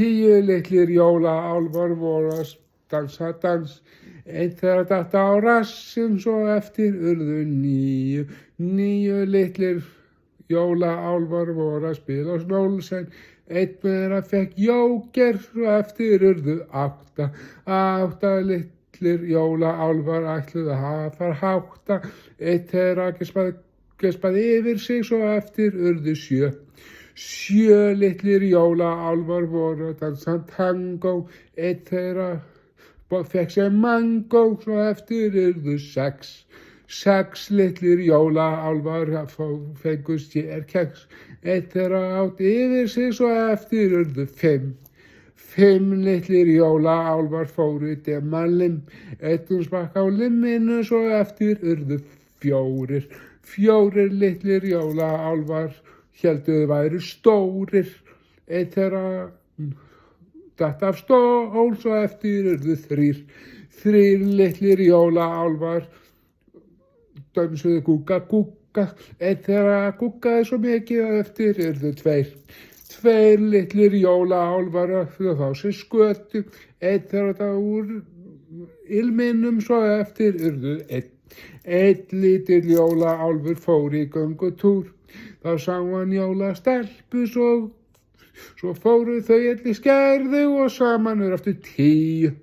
10 litlir jólaálfar voru að dansa dans. Einn þeirra datt á rassinn, svo eftir urðu 9. 9 litlir jólaálfar voru að spila á snólsen. Einn þeirra fekk jóker, svo eftir urðu 8. 8 litlir jólaálfar ætluðu að hafa hátta. Einn þeirra gespaði yfir sig, svo eftir urðu 7. 7 litlir jólaálfar voru að dansa tango. Einn þeirra fekk sér mango, svo eftir urðu 6. 6 litlir jólaálfar fengu sér keks. Einn þeirra átti yfir sig, svo eftir urðu 5. 5 litlir jólaálfar fóru demanlim. Einn sprakk á limminu, svo eftir urðu 4. 4 litlir jólaálfar héldu þau væru stórir. Einn þeirra datt af stól, svo eftir urðu 3. 3 litlir jólaálfar dönsuðu gúgga gúgga. Einn þeirra gúggaði svo mikið að eftir urðu 2. 2 litlir jólaálfar að fá sér skötu. Einn þeirra datt úr ilminum, svo eftir urðu 1. 1 lítill jólaálfur fór í göngutúr. Þá sá hann jólastelpu, svo fóru þau öll í skerðu og saman aftur 10.